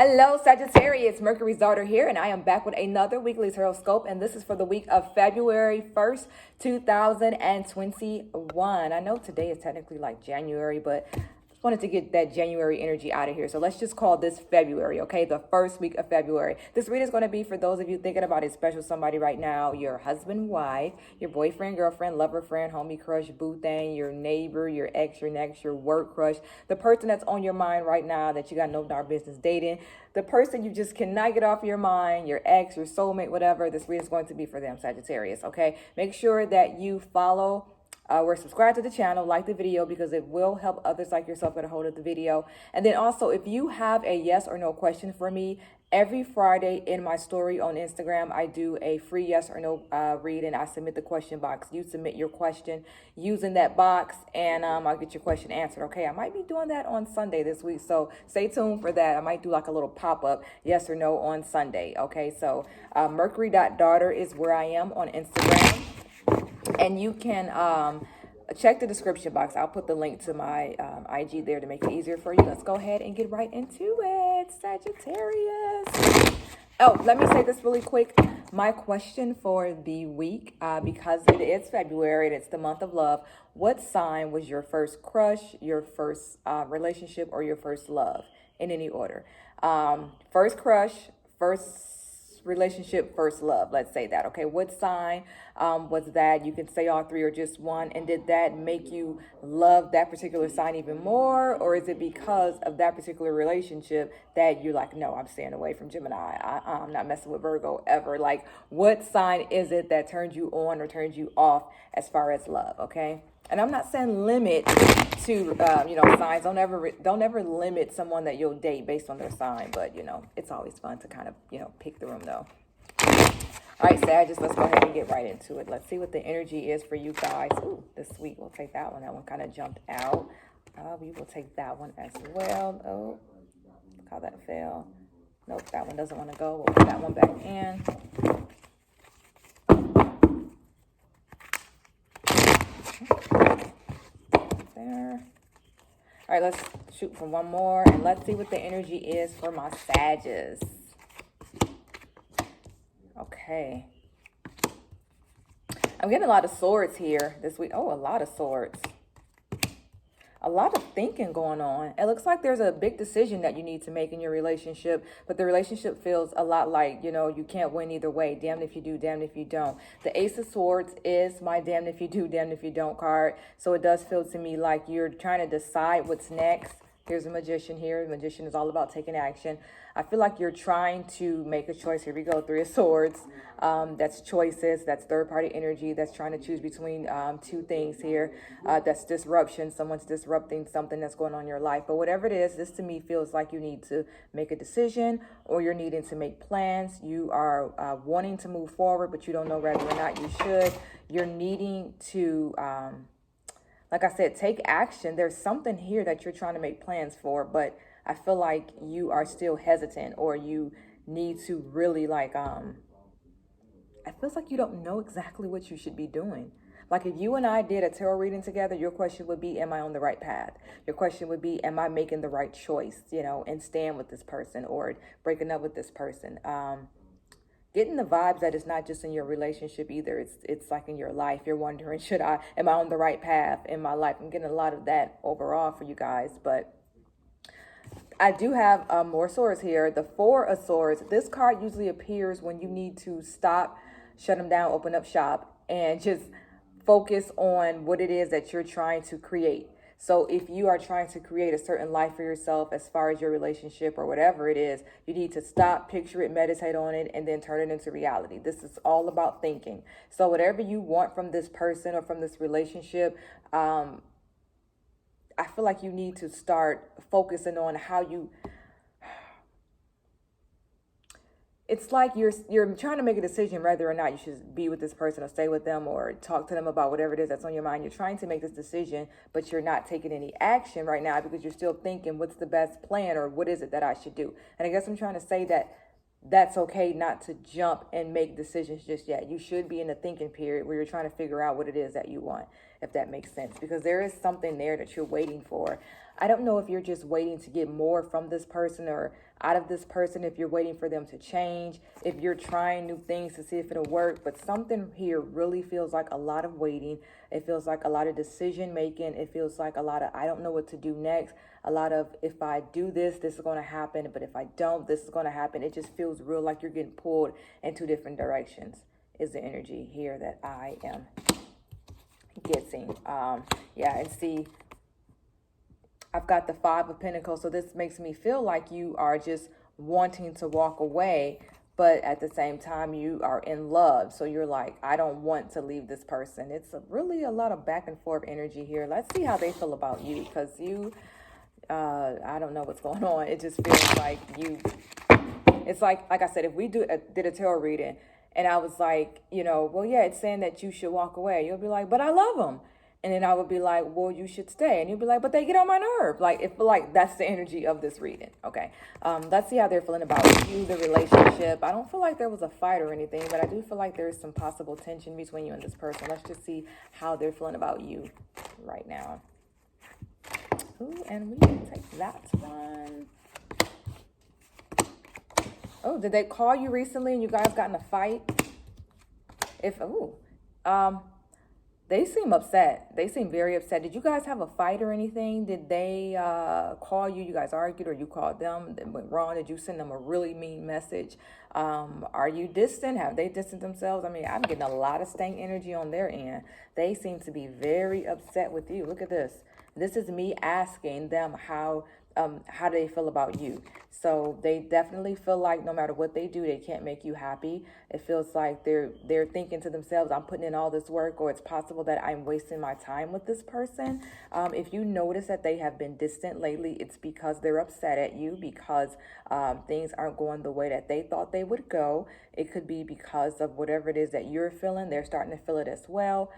Hello, Sagittarius. Mercury's daughter here, and I am back with another weekly horoscope, and this is for the week of February 1st, 2021. I know today is technically like January, but just wanted to get that January energy out of here. So let's just call this February, okay? The first week of February. This read is going to be for those of you thinking about a special somebody right now, your husband, wife, your boyfriend, girlfriend, lover, friend, homie, crush, boo thing, your neighbor, your ex, your next, your work crush, the person that's on your mind right now that you got no dark business dating, the person you just cannot get off your mind, your ex, your soulmate, whatever. This read is going to be for them, Sagittarius, okay? Make sure that you follow or subscribe to the channel, like the video, because it will help others like yourself get a hold of the video. And then also, if you have a yes or no question for me, every Friday in my story on Instagram, I do a free yes or no read, and I submit the question box. You submit your question using that box, and I'll get your question answered. Okay, I might be doing that on Sunday this week, so stay tuned for that. I might do like a little pop-up yes or no on Sunday. Okay, so mercury.daughter is where I am on Instagram. And you can check the description box. I'll put the link to my IG there to make it easier for you. Let's go ahead and get right into it, Sagittarius. Oh, let me say this really quick. My question for the week, because it is February and it's the month of love, what sign was your first crush, your first relationship, or your first love in any order? First crush, first relationship, first love, let's say that. Okay, what sign was that? You can say all three or just one. And did that make you love that particular sign even more, or is it because of that particular relationship that you're like, no, I'm staying away from Gemini, I'm not messing with Virgo ever? Like, what sign is it that turned you on or turned you off as far as love? Okay, and I'm not saying limit to signs. Don't ever limit someone that you'll date based on their sign, but it's always fun to kind of pick the room though. All right, Sagittarius, let's go ahead and get right into it. Let's see what the energy is for you guys. Ooh, this week we'll take that one. That one kind of jumped out. We will take that one as well. Oh, look how that fell. Nope, that one doesn't want to go. We'll put that one back in. There. All right, let's shoot for one more, and let's see what the energy is for my Sagittarius. Okay. I'm getting a lot of swords here this week. Oh, a lot of swords. A lot of thinking going on. It looks like there's a big decision that you need to make in your relationship, but the relationship feels a lot like, you can't win either way. Damned if you do, damned if you don't. The Ace of Swords is my damned if you do, damned if you don't card. So it does feel to me like you're trying to decide what's next. Here's a Magician here. The Magician is all about taking action. I feel like you're trying to make a choice. Here we go. Three of Swords. That's choices. That's third-party energy. That's trying to choose between two things here. That's disruption. Someone's disrupting something that's going on in your life. But whatever it is, this to me feels like you need to make a decision, or you're needing to make plans. You are wanting to move forward, but you don't know whether or not you should. You're needing to... like I said, take action. There's something here that you're trying to make plans for, but I feel like you are still hesitant, or you need to really it feels like you don't know exactly what you should be doing. Like if you and I did a tarot reading together, your question would be, am I on the right path? Your question would be, am I making the right choice, and staying with this person or breaking up with this person? Getting the vibes that it's not just in your relationship either. It's like in your life. You're wondering, am I on the right path in my life? I'm getting a lot of that overall for you guys, but I do have more swords here. The Four of Swords. This card usually appears when you need to stop, shut them down, open up shop, and just focus on what it is that you're trying to create. So if you are trying to create a certain life for yourself as far as your relationship or whatever it is, you need to stop, picture it, meditate on it, and then turn it into reality. This is all about thinking. So whatever you want from this person or from this relationship, I feel like you need to start focusing on how you... It's like you're trying to make a decision whether or not you should be with this person or stay with them or talk to them about whatever it is that's on your mind. You're trying to make this decision, but you're not taking any action right now because you're still thinking, what's the best plan, or what is it that I should do? And I guess I'm trying to say that that's okay not to jump and make decisions just yet. You should be in a thinking period where you're trying to figure out what it is that you want. if that makes sense, because there is something there that you're waiting for. I don't know if you're just waiting to get more from this person or out of this person, if you're waiting for them to change, if you're trying new things to see if it'll work. But something here really feels like a lot of waiting. It feels like a lot of decision making. It feels like a lot of I don't know what to do next. A lot of if I do this, this is going to happen. But if I don't, this is going to happen. It just feels real like you're getting pulled in two different directions is the energy here that I am getting. Yeah, and see, I've got the Five of Pentacles, so this makes me feel like you are just wanting to walk away, but at the same time, you are in love. So you're like, I don't want to leave this person. It's really a lot of back and forth energy here. Let's see how they feel about you, because you, I don't know what's going on. It just feels like you, it's like I said, if we did a tarot reading, and I was like, you know, well, yeah, it's saying that you should walk away. You'll be like, but I love them. And then I would be like, well, you should stay. And you'd be like, but they get on my nerve. Like, if like that's the energy of this reading. Okay. Let's see how they're feeling about you, the relationship. I don't feel like there was a fight or anything, but I do feel like there's some possible tension between you and this person. Let's just see how they're feeling about you right now. Ooh, and we can take that one. Oh, did they call you recently and you guys got in a fight? They seem upset. They seem very upset. Did you guys have a fight or anything? Did they call you? You guys argued, or you called them? That went wrong? Did you send them a really mean message? Are you distant? Have they distanced themselves? I mean, I'm getting a lot of stank energy on their end. They seem to be very upset with you. Look at this. This is me asking them how do they feel about you? So they definitely feel like no matter what they do, they can't make you happy. It feels like they're thinking to themselves, I'm putting in all this work, or it's possible that I'm wasting my time with this person. If you notice that they have been distant lately, it's because they're upset at you, because things aren't going the way that they thought they would go. It could be because of whatever it is that you're feeling. They're starting to feel it as well.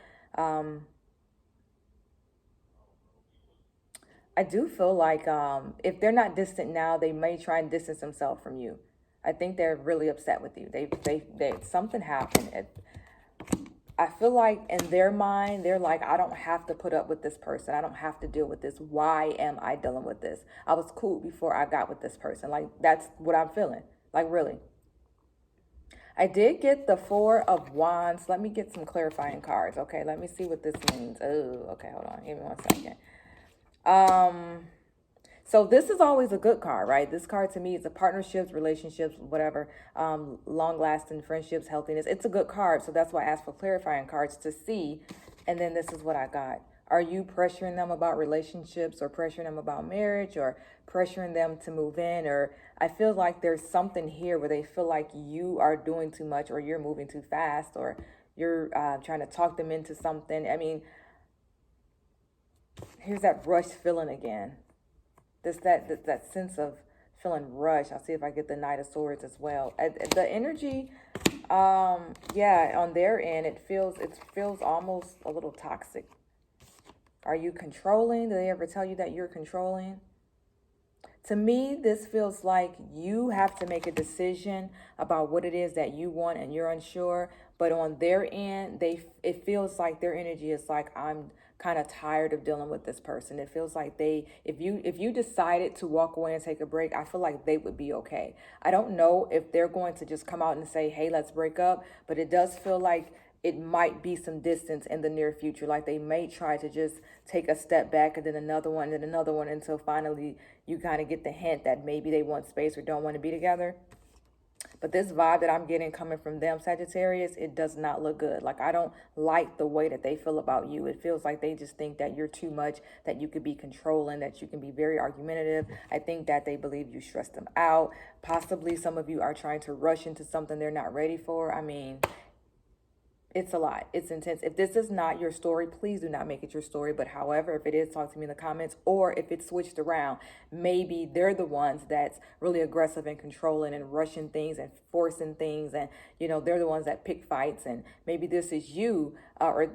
I do feel like if they're not distant now, they may try and distance themselves from you. I think they're really upset with you. They something happened. I feel like in their mind, they're like, I don't have to put up with this person. I don't have to deal with this. Why am I dealing with this? I was cool before I got with this person. Like, that's what I'm feeling. Like, really. I did get the Four of Wands. Let me get some clarifying cards. Okay, let me see what this means. Oh, okay, hold on. Give me 1 second. So this is always a good card, right? This card to me is a partnerships, relationships, whatever, long-lasting friendships, healthiness. It's a good card. So that's why I asked for clarifying cards to see. And then this is what I got. Are you pressuring them about relationships, or pressuring them about marriage, or pressuring them to move in? Or I feel like there's something here where they feel like you are doing too much, or you're moving too fast, or you're trying to talk them into something. I mean, here's that rush feeling again. That sense of feeling rushed. I'll see if I get the Knight of Swords as well. The energy, yeah, on their end, it feels almost a little toxic. Are you controlling? Do they ever tell you that you're controlling? To me, this feels like you have to make a decision about what it is that you want and you're unsure. But on their end, it feels like their energy is like, I'm kind of tired of dealing with this person. It feels like if you decided to walk away and take a break, I feel like they would be okay. I don't know if they're going to just come out and say, hey, let's break up, but it does feel like it might be some distance in the near future. Like they may try to just take a step back, and then another one, and then another one, until finally you kind of get the hint that maybe they want space or don't want to be together. But this vibe that I'm getting coming from them, Sagittarius, it does not look good. Like, I don't like the way that they feel about you. It feels like they just think that you're too much, that you could be controlling, that you can be very argumentative. I think that they believe you stress them out. Possibly some of you are trying to rush into something they're not ready for. I mean, it's a lot. It's intense. If this is not your story, please do not make it your story. But however, if it is, talk to me in the comments. Or if it's switched around, maybe they're the ones that's really aggressive and controlling and rushing things and forcing things. And, you know, they're the ones that pick fights. And maybe this is you or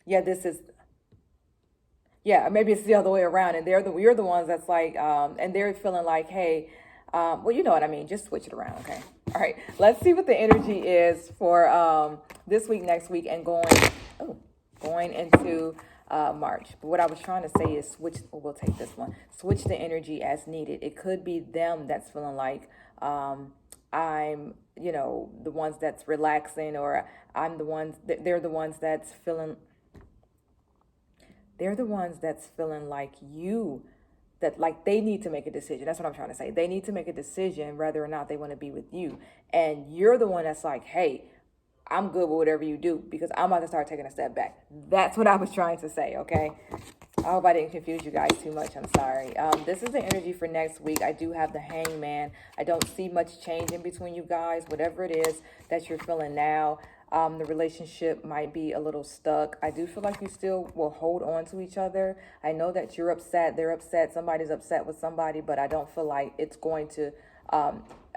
maybe it's the other way around. And you're the ones that's like, and they're feeling like, hey, well, you know what I mean? Just switch it around, okay? All right, let's see what the energy is for this week, next week, and going. Oh, going into March. But what I was trying to say is switch. We'll take this one. Switch the energy as needed. It could be them that's feeling like I'm, you know, the ones that's relaxing, or I'm the ones that they're the ones that's feeling. They're the ones that's feeling like you, that like they need to make a decision. That's what I'm trying to say. They need to make a decision whether or not they want to be with you. And you're the one that's like, hey, I'm good with whatever you do because I'm about to start taking a step back. That's what I was trying to say, okay? I hope I didn't confuse you guys too much. I'm sorry. This is the energy for next week. I do have the Hangman. I don't see much change in between you guys. Whatever it is that you're feeling now, the relationship might be a little stuck. I do feel like you still will hold on to each other. I know that you're upset. They're upset. Somebody's upset with somebody, but I don't feel like it's going to...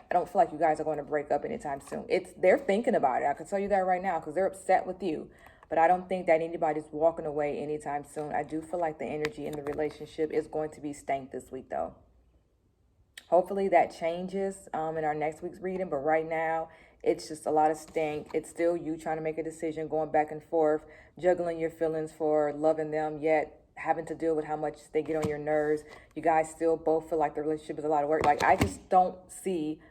I don't feel like you guys are going to break up anytime soon. They're thinking about it. I can tell you that right now because they're upset with you. But I don't think that anybody's walking away anytime soon. I do feel like the energy in the relationship is going to be stank this week, though. Hopefully that changes in our next week's reading. But right now, it's just a lot of stank. It's still you trying to make a decision, going back and forth, juggling your feelings for loving them, yet having to deal with how much they get on your nerves. You guys still both feel like the relationship is a lot of work. Like, I just don't see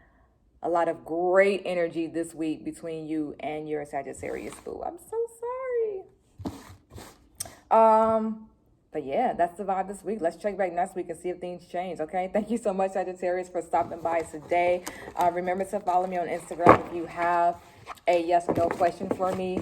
a lot of great energy this week between you and your Sagittarius boo. I'm so sorry. But yeah, that's the vibe this week. Let's check back next week and see if things change, okay? Thank you so much, Sagittarius, for stopping by today. Remember to follow me on Instagram if you have a yes or no question for me.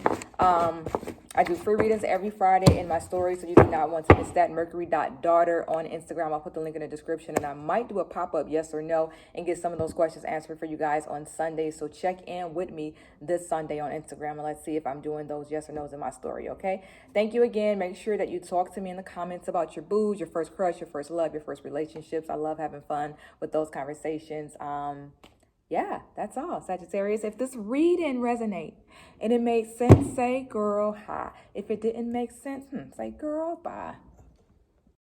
I do free readings every Friday in my story, so you do not want to miss that. Mercury.daughter on Instagram. I'll put the link in the description, and I might do a pop-up yes or no and get some of those questions answered for you guys on Sunday. So check in with me this Sunday on Instagram, and let's see if I'm doing those yes or no's in my story, okay? Thank you again. Make sure that you talk to me in the comments about your boos, your first crush, your first love, your first relationships. I love having fun with those conversations. Yeah, that's all, Sagittarius. If this reading resonate and it made sense, say girl hi. If it didn't make sense, say girl bye.